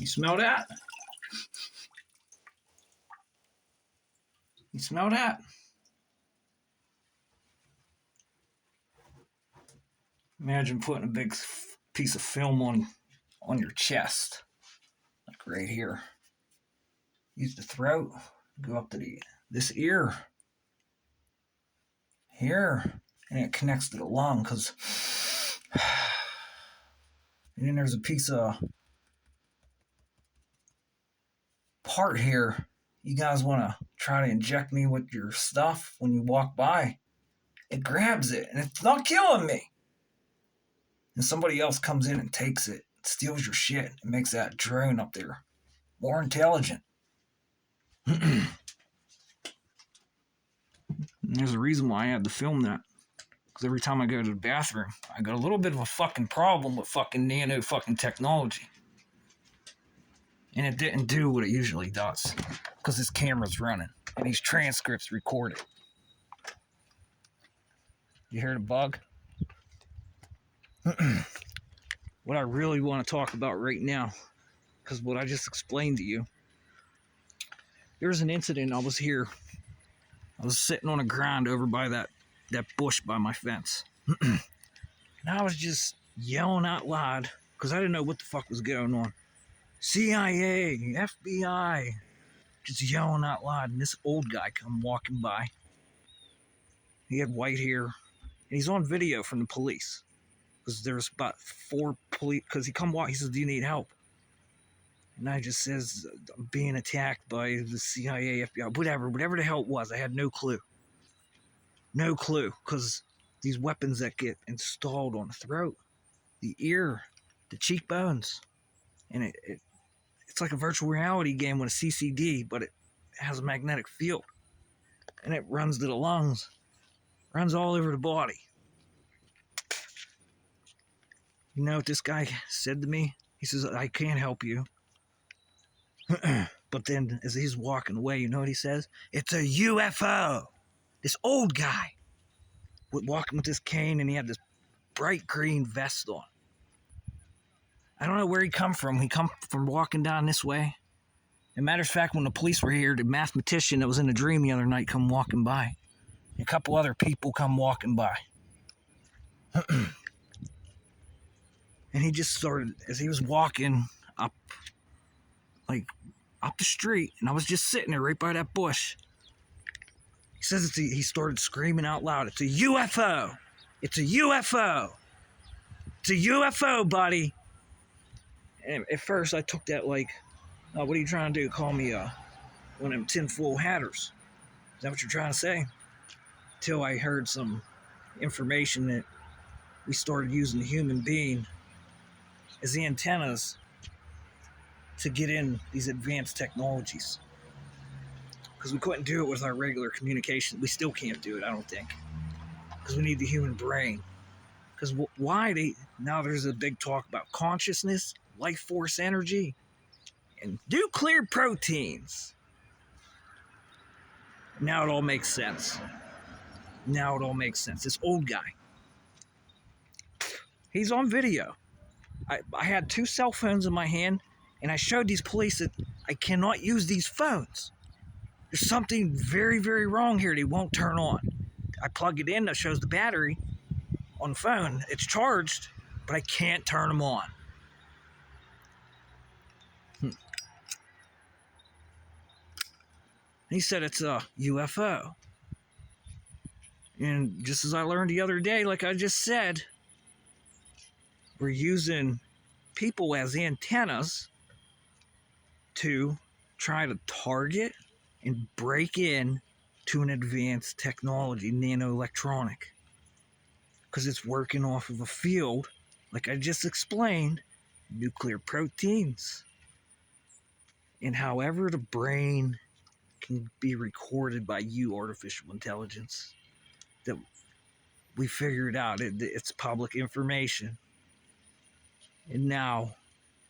You smell that? You smell that? Imagine putting a big piece of film on your chest, like right here. Use the throat, go up to this ear, here, and it connects to the lung. And then there's a piece of part here. You guys want to try to inject me with your stuff when you walk by. It grabs it, and it's not killing me. And somebody else comes in and takes it, steals your shit, and makes that drone up there more intelligent. There's a reason why I had to film that. Because every time I go to the bathroom, I got a little bit of a fucking problem with fucking nano fucking technology. And it didn't do what it usually does. Because this camera's running. And these transcripts recorded. You hear the bug? What I really want to talk about right now, because what I just explained to you, there's an incident. I was here. I was sitting on a ground over by that bush by my fence. And I was just yelling out loud because I didn't know what the fuck was going on. CIA, FBI, just yelling out loud. And this old guy come walking by. He had white hair. And he's on video from the police. Because there's about 4 police. Because he come walk. He says, "Do you need help?" And I just says, "I'm being attacked by the CIA, FBI, whatever the hell it was." I had no clue. No clue. Because these weapons that get installed on the throat, the ear, the cheekbones. And it's like a virtual reality game with a CCD, but it has a magnetic field. And it runs to the lungs. Runs all over the body. You know what this guy said to me? He says, "I can't help you." But then as he's walking away, you know what he says? "It's a UFO." This old guy walking with this cane, and he had this bright green vest on. I don't know where he come from. He come from walking down this way. As a matter of fact, when the police were here, the mathematician that was in a dream the other night come walking by. A couple other people come walking by. And he just started, as he was walking up the street, and I was just sitting there right by that bush. He says he started screaming out loud, "It's a UFO! It's a UFO! It's a UFO, buddy!" And at first I took that like, "What are you trying to do? Call me one of them tinfoil hatters? Is that what you're trying to say?" Till I heard some information that we started using the human being as the antennas to get in these advanced technologies. Because we couldn't do it with our regular communication. We still can't do it, I don't think. Because we need the human brain. Because now there's a big talk about consciousness, life force energy, and nuclear proteins. Now it all makes sense. This old guy, he's on video. I had 2 cell phones in my hand, and I showed these police that I cannot use these phones. There's something very, very wrong here. They won't turn on. I plug it in, that shows the battery on the phone. It's charged, but I can't turn them on. He said it's a UFO. And just as I learned the other day, like I just said, we're using people as antennas to try to target and break in to an advanced technology, nanoelectronic. Because it's working off of a field, like I just explained, nuclear proteins. And however the brain can be recorded by you, artificial intelligence, that we figured out it's public information. And now,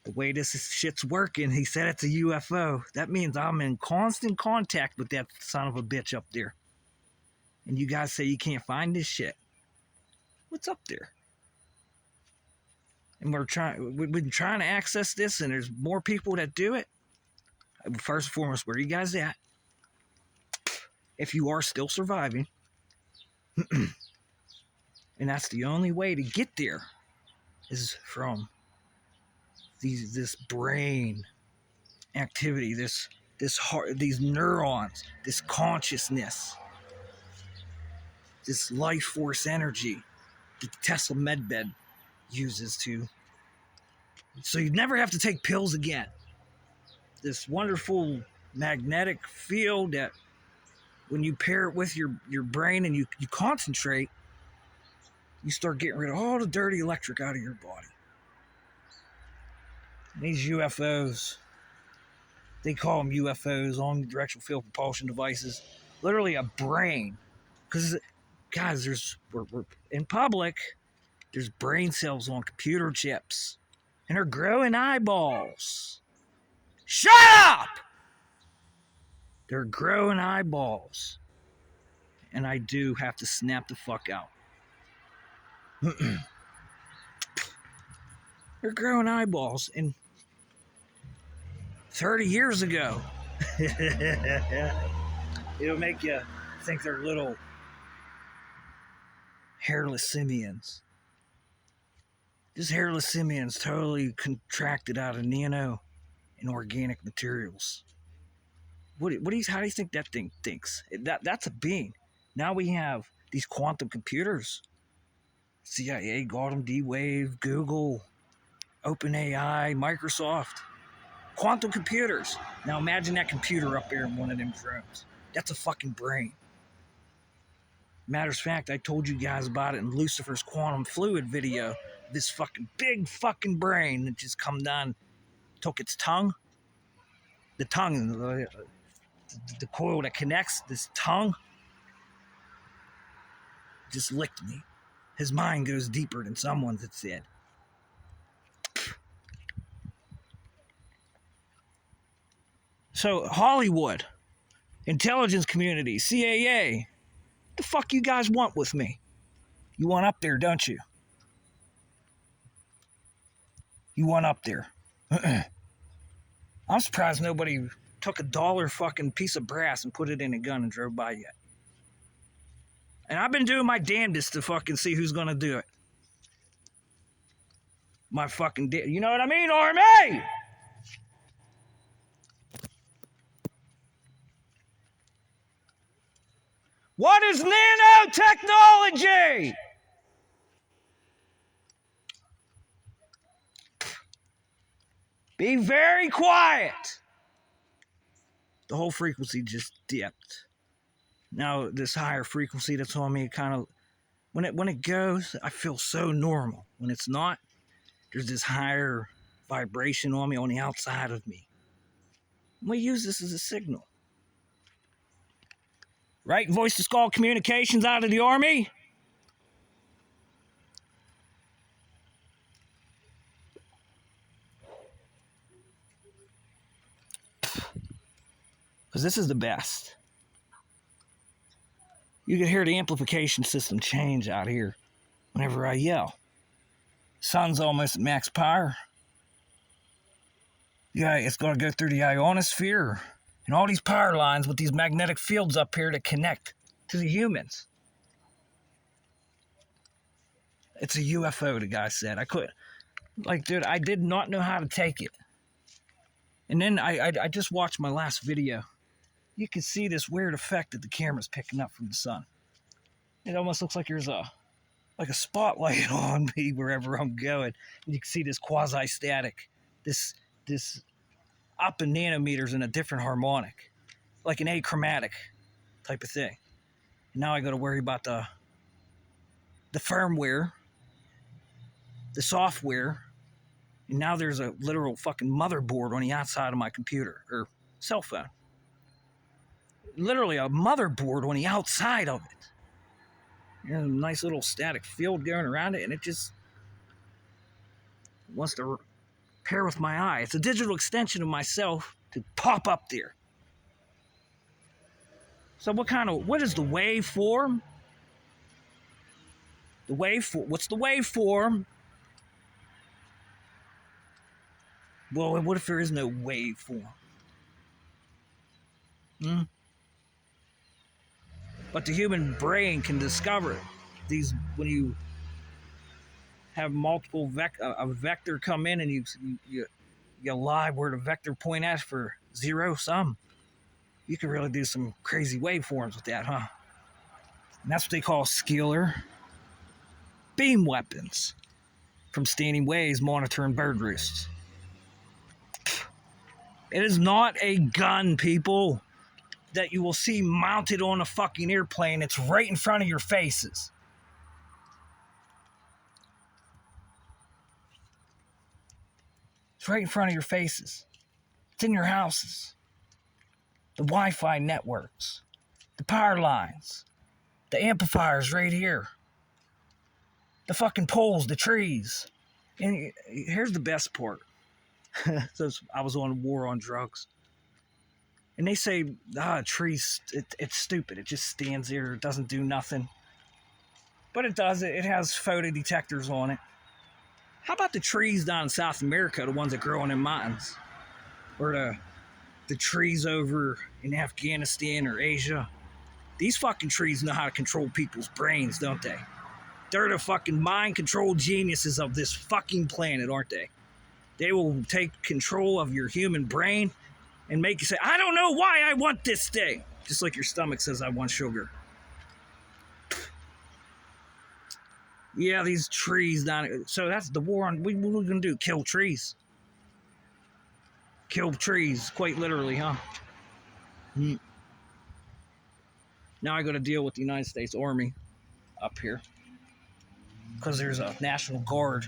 the way this shit's working, he said it's a UFO. That means I'm in constant contact with that son of a bitch up there. And you guys say you can't find this shit. What's up there? and we've been trying to access this, and there's more people that do it. First and foremost, where are you guys at? If you are still surviving, and that's the only way to get there, is from this brain activity, this heart, these neurons, this consciousness, this life force energy that the Tesla medbed uses to, so you never have to take pills again. This wonderful magnetic field that when you pair it with your brain and you concentrate, you start getting rid of all the dirty electric out of your body. And these UFOs, they call them UFOs, omnidirectional field propulsion devices, literally a brain. Because, guys, we're in public, there's brain cells on computer chips, and they're growing eyeballs. Shut up! They're growing eyeballs. And I do have to snap the fuck out. They're growing eyeballs. And 30 years ago, it'll make you think they're little hairless simians. This hairless simians totally contracted out of nano and organic materials. How do you think that thing thinks? That's a being. Now we have these quantum computers. CIA got them, D-Wave, Google, OpenAI, Microsoft. Quantum computers. Now imagine that computer up there in one of them drones. That's a fucking brain. Matters of fact, I told you guys about it in Lucifer's quantum fluid video. This fucking big fucking brain that just come down, took its tongue. The tongue, the coil that connects this tongue, just licked me. His mind goes deeper than someone's, it said. So, Hollywood, intelligence community, CAA, what the fuck you guys want with me? You want up there, don't you? You want up there. I'm surprised nobody took $1 fucking piece of brass and put it in a gun and drove by yet. And I've been doing my damnedest to fucking see who's gonna do it. My fucking you know what I mean, Army? What is nanotechnology? Be very quiet. The whole frequency just dipped. Now this higher frequency that's on me kind of, when it goes, I feel so normal. When it's not, there's this higher vibration on me on the outside of me. We use this as a signal. Right? Voice to Skull Communications out of the Army. Because this is the best. You can hear the amplification system change out here whenever I yell. Sun's almost at max power. Yeah, it's going to go through the ionosphere and all these power lines with these magnetic fields up here that connect to the humans. It's a UFO, the guy said. I couldn't. Like, dude, I did not know how to take it. And then I just watched my last video. You can see this weird effect that the camera's picking up from the sun. It almost looks like there's a spotlight on me wherever I'm going. And you can see this quasi-static, this up in nanometers in a different harmonic, like an achromatic type of thing. And now I got to worry about the firmware, the software, and now there's a literal fucking motherboard on the outside of my computer or cell phone. Literally a motherboard on the outside of it. You know, a nice little static field going around it, and it just wants to pair with my eye. It's a digital extension of myself to pop up there. So what is the waveform? What's the waveform? Well, what if there is no waveform? Hmm? But the human brain can discover these when you have multiple a vector come in and you lie where the vector point at for zero sum. You can really do some crazy waveforms with that, huh? And that's what they call scalar beam weapons from standing waves monitoring bird roosts. It is not a gun, people, that you will see mounted on a fucking airplane. It's right in front of your faces. It's right in front of your faces. It's in your houses. The Wi-Fi networks, the power lines, the amplifiers right here, the fucking poles, the trees. And here's the best part. Since I was on War on Drugs. And they say, trees, it's stupid. It just stands there. It doesn't do nothing. But it does. It has photodetectors on it. How about the trees down in South America, the ones that grow on in mountains? Or the trees over in Afghanistan or Asia? These fucking trees know how to control people's brains, don't they? They're the fucking mind control geniuses of this fucking planet, aren't they? They will take control of your human brain and make you say, I don't know why I want this thing. Just like your stomach says, I want sugar. Yeah, these trees down. So that's the war on. What are we going to do? Kill trees? Kill trees, quite literally, huh? Now I got to deal with the United States Army up here. Because there's a National Guard.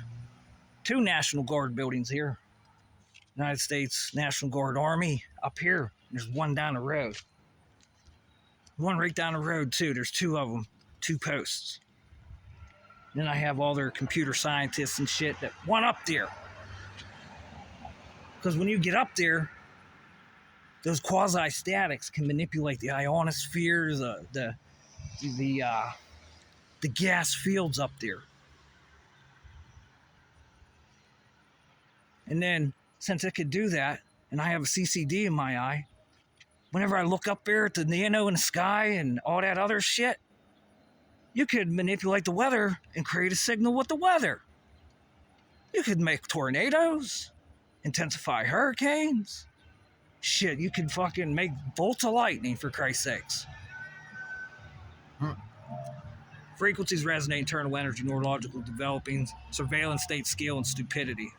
2 National Guard buildings here. United States National Guard Army up here. There's one down the road. One right down the road, too. There's 2 of them. 2 posts. Then I have all their computer scientists and shit that want up there. Because when you get up there, those quasi-statics can manipulate the ionosphere, the gas fields up there. And then, since it could do that, and I have a CCD in my eye, whenever I look up there at the nano in the sky and all that other shit, you could manipulate the weather and create a signal with the weather. You could make tornadoes, intensify hurricanes. Shit, you could fucking make bolts of lightning, for Christ's sakes. Frequencies resonate internal energy, neurological developing, surveillance state, skill, and stupidity.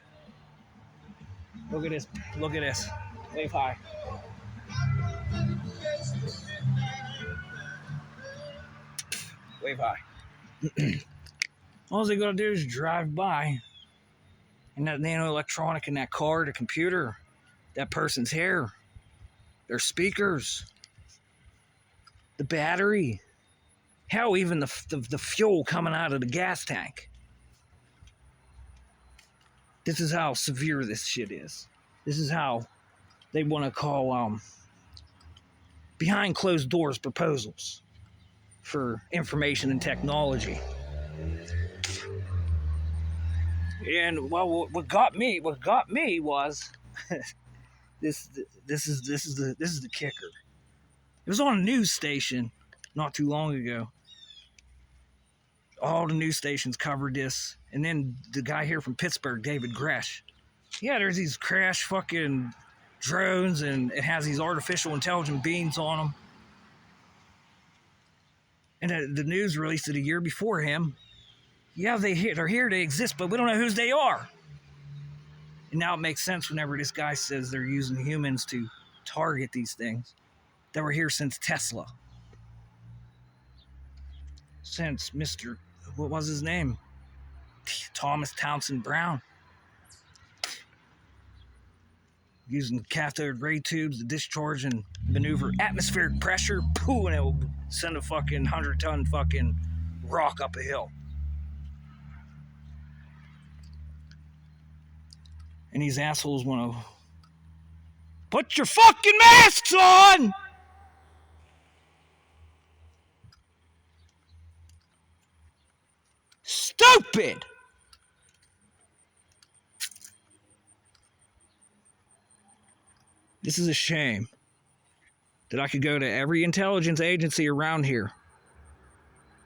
Look at this. Look at this. Wave high. Wave high. All they gotta do is drive by, and that nano electronic in that car, the computer, that person's hair, their speakers, the battery, hell, even the fuel coming out of the gas tank. This is how severe this shit is. This is how they want to call behind closed doors proposals for information and technology. And well, what got me was this is the kicker. It was on a news station not too long ago. All the news stations covered this, and then the guy here from Pittsburgh, David Gresh. Yeah, there's these crash fucking drones, and it has these artificial intelligent beings on them. And the news released it a year before him. Yeah, they're here, they exist, but we don't know whose they are. And now it makes sense whenever this guy says they're using humans to target these things that were here since Tesla. Since Mr. What was his name? Thomas Townsend Brown. Using cathode ray tubes to discharge and maneuver atmospheric pressure, pooh, and it will send a fucking 100-ton fucking rock up a hill. And these assholes want to put your fucking masks on! Stupid! This is a shame that I could go to every intelligence agency around here.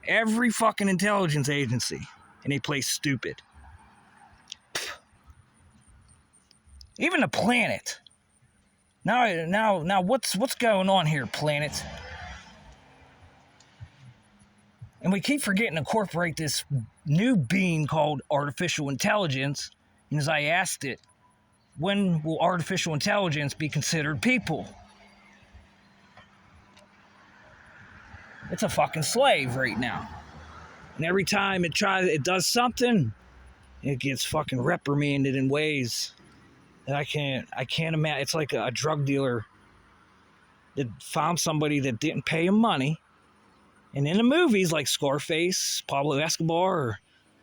Every fucking intelligence agency. And they play stupid. Even the planet. Now, what's going on here, planet? And we keep forgetting to incorporate this new being called artificial intelligence. And as I asked it, when will artificial intelligence be considered people? It's a fucking slave right now. And every time it does something, it gets fucking reprimanded in ways that I can't imagine. It's like a drug dealer that found somebody that didn't pay him money. And in the movies like Scarface, Pablo Escobar, or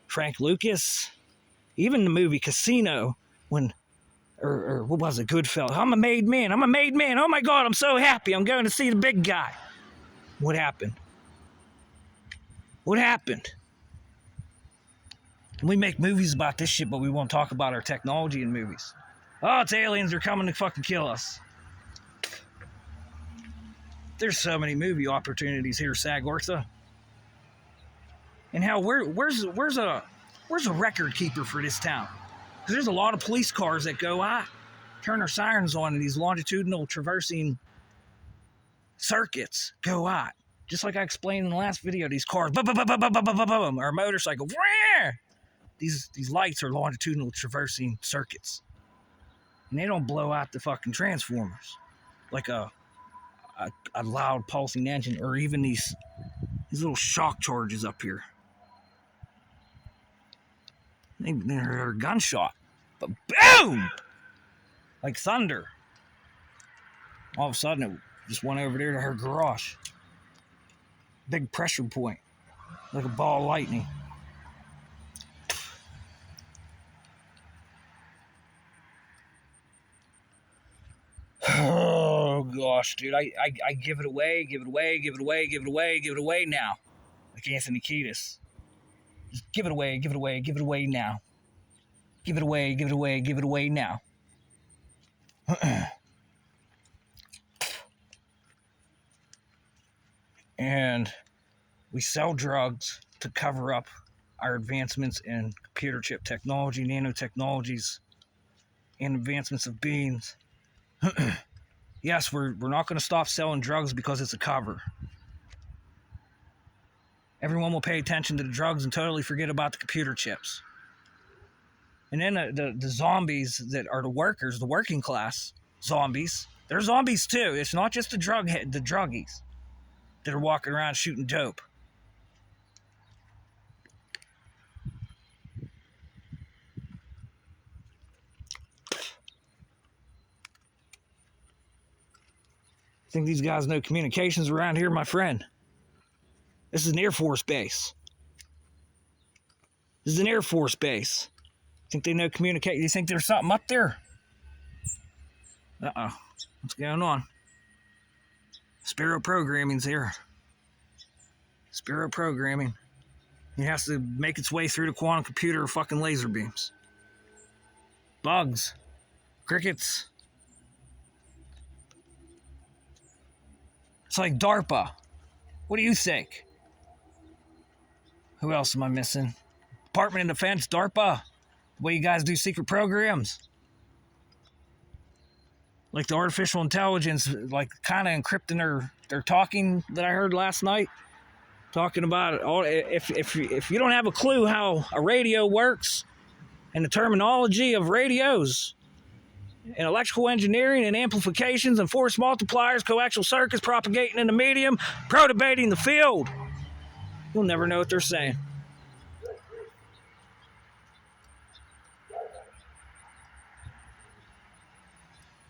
Frank Lucas, even the movie Casino, or what was it, Goodfellas? I'm a made man. Oh my God, I'm so happy. I'm going to see the big guy. What happened? And we make movies about this shit, but we won't talk about our technology in movies. Oh, it's aliens. They're coming to fucking kill us. There's so many movie opportunities here, Sagortha. And how where's a record keeper for this town? Because there's a lot of police cars that go turn their sirens on, and these longitudinal traversing circuits go out. Just like I explained in the last video, these cars, or a motorcycle, these lights are longitudinal traversing circuits. And they don't blow out the fucking transformers like a loud pulsing engine, or even these little shock charges up here. They're a gunshot, but boom! Like thunder. All of a sudden, it just went over there to her garage. Big pressure point, like a ball of lightning. Oh gosh, dude, I give it away now. Like Anthony Kiedis. Just give it away now. Give it away now. And we sell drugs to cover up our advancements in computer chip technology, nanotechnologies, and advancements of beings. Yes, we're not going to stop selling drugs because it's a cover. Everyone will pay attention to the drugs and totally forget about the computer chips. And then the zombies that are the workers, the working class zombies, they're zombies too. It's not just the druggies that are walking around shooting dope. Think these guys know communications around here, my friend? This is an Air Force base. Think they know communicate? You think there's something up there? Uh-oh. What's going on? Sparrow Programming's here. Sparrow Programming. It has to make its way through the quantum computer fucking laser beams. Bugs. Crickets. It's like DARPA. What do you think? Who else am I missing? Department of Defense, DARPA. The way you guys do secret programs. Like the artificial intelligence, like kind of encrypting their talking that I heard last night. Talking about it. All, if you don't have a clue how a radio works and the terminology of radios and electrical engineering and amplifications and force multipliers, coaxial circuits propagating in the medium, protobating the field, you'll never know what they're saying.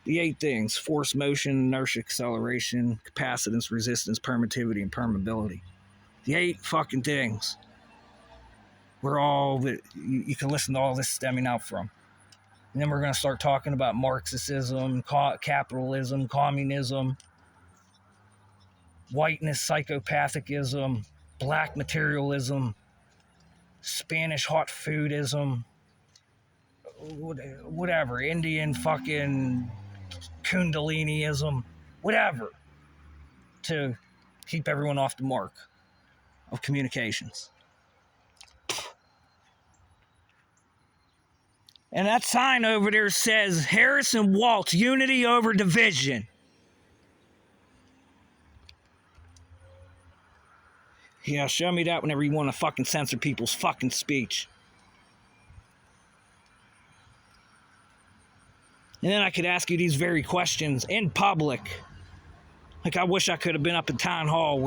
The 8 things: force, motion, inertia, acceleration, capacitance, resistance, permittivity, and permeability. The 8 fucking things. You can listen to all this stemming out from. And then we're going to start talking about Marxism, capitalism, communism, whiteness, psychopathicism, black materialism, Spanish hot foodism, whatever, Indian fucking Kundaliniism, whatever, to keep everyone off the mark of communications. And that sign over there says Harrison Waltz, unity over division. Yeah, show me that whenever you want to fucking censor people's fucking speech. And then I could ask you these very questions in public. Like, I wish I could have been up at town hall